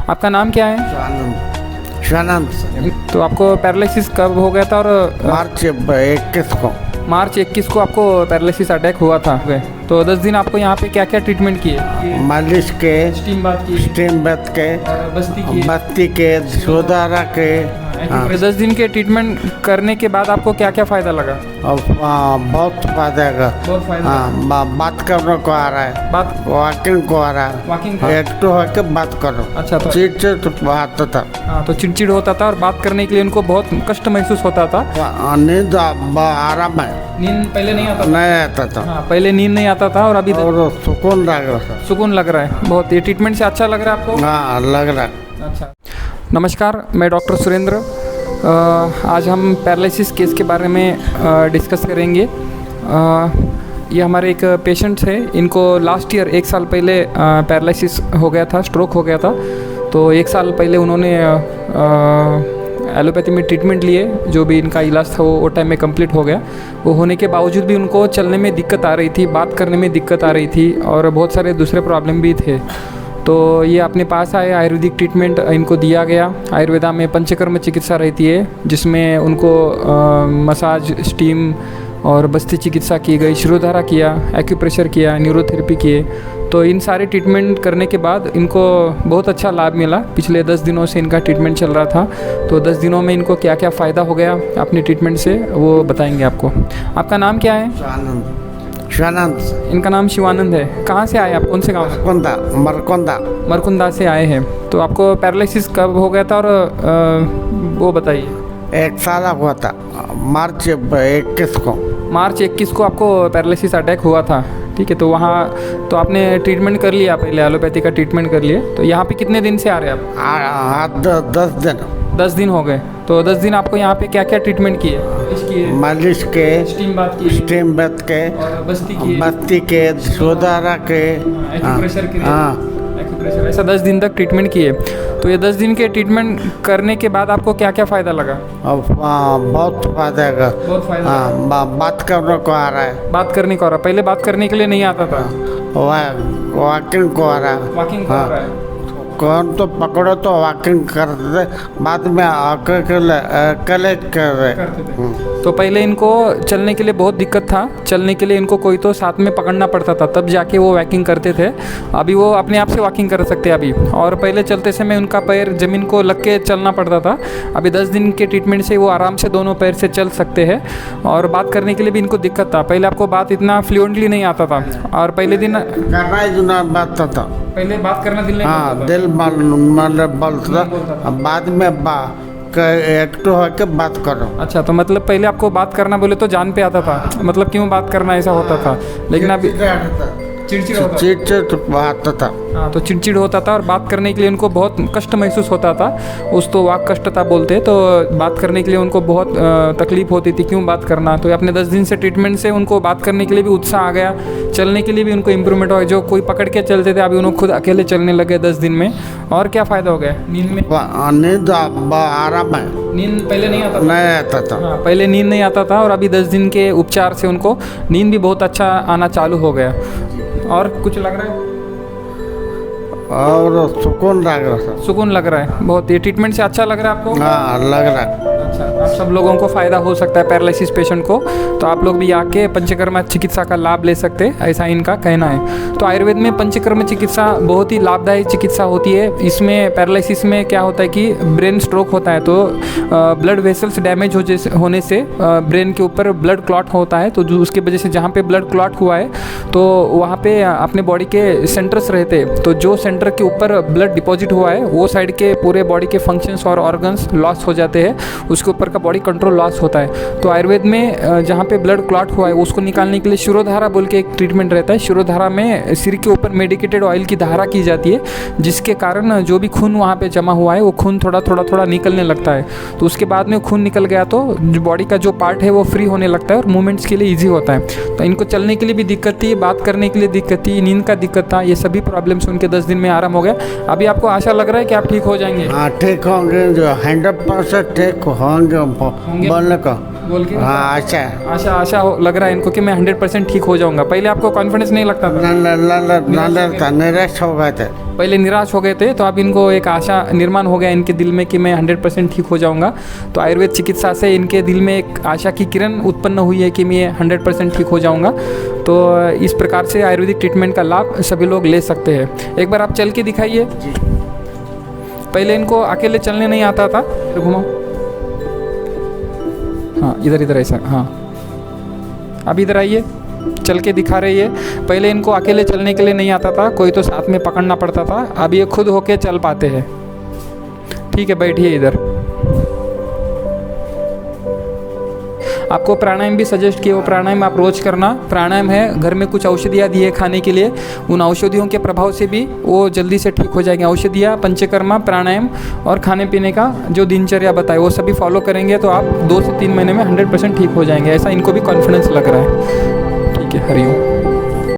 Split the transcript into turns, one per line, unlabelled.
आपका नाम क्या है?
शिवानंद शिवानंद
तो आपको पैरालिसिस कब हो गया था? और
मार्च 21 को
मार्च 21 को आपको पैरालिसिस अटैक हुआ था। तो 10 दिन आपको यहाँ पे क्या क्या ट्रीटमेंट किए?
मालिश के,
स्टीम बाथ की,
स्टीम बाथ के,
बस्ती की,
बत्ती के, सुधारा के। हाँ।
10 दिन के ट्रीटमेंट करने के बाद आपको क्या क्या फ़ायदा लगा?
और बहुत फायदा है।
बहुत फायदा।
हाँ, बात करने को आ रहा है,
बात
वॉकिंग को आ रहा है,
वॉकिंग।
एक तो होके बात करो।
अच्छा, तो
चिड़चिड़ आता था।
हाँ, तो चिड़चिड़ होता था और बात करने के लिए उनको बहुत कष्ट महसूस होता था।
नींद आराम है,
नींद पहले नहीं आता था।
नहीं आता था।
हाँ, पहले नींद नहीं आता था और अभी
और सुकून लग रहा था।
सुकून लग रहा है बहुत। ये ट्रीटमेंट से अच्छा लग रहा है आपको?
हाँ, लग रहा है।
अच्छा। नमस्कार, मैं डॉक्टर सुरेंद्र। आज हम पैरालिसिस केस के बारे में डिस्कस करेंगे। ये हमारे एक पेशेंट है, इनको लास्ट ईयर 1 साल पहले पैरालिसिस हो गया था, स्ट्रोक हो गया था। तो 1 साल पहले उन्होंने एलोपैथी में ट्रीटमेंट लिए, जो भी इनका इलाज था वो टाइम में कंप्लीट हो गया। वो होने के बावजूद भी उनको चलने में दिक्कत आ रही थी, बात करने में दिक्कत आ रही थी और बहुत सारे दूसरे प्रॉब्लम भी थे। तो ये अपने पास आए, आयुर्वेदिक ट्रीटमेंट इनको दिया गया। आयुर्वेदा में पंचकर्म चिकित्सा रहती है, जिसमें उनको मसाज, स्टीम और बस्ती चिकित्सा की गई, शिरोधारा किया, एक्यूप्रेशर किया, न्यूरोथेरेपी किए। तो इन सारे ट्रीटमेंट करने के बाद इनको बहुत अच्छा लाभ मिला। पिछले 10 दिनों से इनका ट्रीटमेंट चल रहा था। तो 10 दिनों में इनको क्या क्या फ़ायदा हो गया अपने ट्रीटमेंट से, वो बताएंगे आपको। आपका नाम क्या है?
शिवानंद।
इनका नाम शिवानंद है। कहाँ से आए आप? कौन से गाँव से?
मरकुंदा
मरकुंदा से आए हैं। तो आपको पैरालिसिस कब हो गया था और वो बताइए।
1 साल हुआ था, मार्च 21 को।
मार्च 21 को आपको पैरालिसिस अटैक हुआ था, ठीक है। तो वहाँ तो आपने ट्रीटमेंट कर लिया, पहले एलोपैथी का ट्रीटमेंट कर लिए। तो यहाँ पे कितने दिन से आ रहे हैं आप?
10 दिन।
10 दिन हो गए। तो 10 दिन आपको यहाँ पे क्या क्या ट्रीटमेंट किए?
मालिश के,
स्टीम बाथ की,
स्टीम बाथ के,
और बस्ती
के, सुधारा के,
एक्यूप्रेशर के।
हाँ,
एक्यूप्रेशर। ऐसा 10 दिन तक ट्रीटमेंट किए। तो ये 10 दिन के ट्रीटमेंट करने के बाद आपको क्या क्या फ़ायदा लगा?
और बहुत फायदा है।
बहुत फायदा।
हाँ, बात करने को आ रहा है,
बात करने को आ रहा है, पहले बात करने के लिए नहीं आता था।
वॉकिंग को आ रहा है।
वॉकिंग को आ रहा है।
कौन तो पकड़ो तो वॉकिंग करते, बाद में अकेले कर रहे।
तो पहले इनको चलने के लिए बहुत दिक्कत था। चलने के लिए इनको कोई तो साथ में पकड़ना पड़ता था, तब जाके वो वॉकिंग करते थे। अभी वो अपने आप से वॉकिंग कर सकते हैं अभी। और पहले चलते समय उनका पैर ज़मीन को लग के चलना पड़ता था। अभी 10 दिन के ट्रीटमेंट से वो आराम से दोनों पैर से चल सकते हैं। और बात करने के लिए भी इनको दिक्कत था, पहले आपको बात इतना फ्लुएंटली नहीं आता था। और पहले दिन
करना ही बात था,
पहले बात करना दिल नहीं
हाँ,
बोलता था।
दिल बोलता, बाद में एक तो होके बात करो।
अच्छा, तो मतलब पहले आपको बात करना बोले तो जान पे आता था, मतलब क्यों बात करना ऐसा होता था। लेकिन अभी चिड़चिड़ होता था।
चिड़चिड़ आता था।
हाँ, तो चिड़चिड़ होता था और बात करने के लिए उनको बहुत कष्ट महसूस होता था। उस तो वाक कष्टता बोलते। तो बात करने के लिए उनको बहुत तकलीफ होती थी, क्यों बात करना। तो अपने 10 दिन से ट्रीटमेंट से उनको बात करने के लिए भी उत्साह आ गया, चलने के लिए भी उनको इम्प्रूवमेंट हो गया। जो कोई पकड़ के चलते थे, अभी उन्होंने खुद अकेले चलने लगे 10 दिन में। और क्या फ़ायदा हो गया? नींद में
नींद आराम है,
नींद पहले नहीं आता था।
नहीं आता था।
हाँ, पहले नींद नहीं आता था और अभी 10 दिन के उपचार से उनको नींद भी बहुत अच्छा आना चालू हो गया। और कुछ लग रहा है?
और सुकून लग रहा था।
सुकून लग रहा है बहुत। ये ट्रीटमेंट से अच्छा लग रहा है आपको?
हाँ, लग रहा है।
अच्छा, आप सब लोगों को फ़ायदा हो सकता है पैरालिसिस पेशेंट को। तो आप लोग भी आके पंचकर्म चिकित्सा का लाभ ले सकते हैं, ऐसा इनका कहना है। तो आयुर्वेद में पंचकर्म चिकित्सा बहुत ही लाभदायक चिकित्सा होती है। इसमें पैरालिसिस में क्या होता है कि ब्रेन स्ट्रोक होता है, तो ब्लड वेसल्स डैमेज होने से ब्रेन के ऊपर ब्लड क्लॉट होता है। तो जो उसकी वजह से जहाँ पे ब्लड क्लॉट हुआ है, तो वहाँ पे अपने बॉडी के सेंटर्स रहते हैं। तो जो सेंटर के ऊपर ब्लड डिपॉजिट हुआ है, वो साइड के पूरे बॉडी के फंक्शंस और ऑर्गन्स लॉस हो जाते हैं, उसके ऊपर का बॉडी कंट्रोल लॉस होता है। तो आयुर्वेद में जहाँ पे ब्लड क्लॉट हुआ है उसको निकालने के लिए शिरोधारा बोल के एक ट्रीटमेंट रहता है। शिरोधारा में सिर के ऊपर मेडिकेटेड ऑयल की धारा की जाती है, जिसके कारण जो भी खून वहाँ पे जमा हुआ है वो खून थोड़ा निकलने लगता है। तो उसके बाद में खून निकल गया तो बॉडी का जो पार्ट है वो फ्री होने लगता है और मूवमेंट्स के लिए ईजी होता है। तो इनको चलने के लिए भी दिक्कत थी, बात करने के लिए दिक्कत थी, नींद का दिक्कत था। ये सभी प्रॉब्लम्स उनके 10 दिन में आराम हो गया। अभी आपको आशा लग रहा है कि आप ठीक हो जाएंगे?
हाँ, ठीक होंगे, जो 100% ठीक होंगे बोलने का।
बोल के
हाँ अच्छा
आशा लग रहा है इनको कि मैं 100% ठीक हो जाऊंगा। पहले आपको कॉन्फिडेंस नहीं लगता था?
निराश हो गए थे।
पहले निराश हो गए थे, तो अब इनको एक आशा निर्माण हो गया इनके दिल में कि मैं 100% ठीक हो जाऊंगा। तो आयुर्वेद चिकित्सा से इनके दिल में एक आशा की किरण उत्पन्न हुई है कि मैं 100% ठीक हो जाऊंगा। तो इस प्रकार से आयुर्वेदिक ट्रीटमेंट का लाभ सभी लोग ले सकते हैं। एक बार आप चल के दिखाइए। पहले इनको अकेले चलने नहीं आता था, घुमाओ, हाँ इधर ऐसा, हाँ अब इधर आइए, चल के दिखा रही है। पहले इनको अकेले चलने के लिए नहीं आता था, कोई तो साथ में पकड़ना पड़ता था। अब ये खुद होके चल पाते हैं। ठीक है, बैठिए इधर। आपको प्राणायाम भी सजेस्ट किए, वो प्राणायाम आप रोज करना। प्राणायाम है, घर में कुछ औषधियाँ दी है खाने के लिए, उन औषधियों के प्रभाव से भी वो जल्दी से ठीक हो जाएंगे। औषधियाँ, पंचकर्मा, प्राणायाम और खाने पीने का जो दिनचर्या बताए वो सभी फॉलो करेंगे तो आप 2 से 3 महीने में 100% ठीक हो जाएंगे। ऐसा इनको भी कॉन्फिडेंस लग रहा है। ठीक है, हरिओम।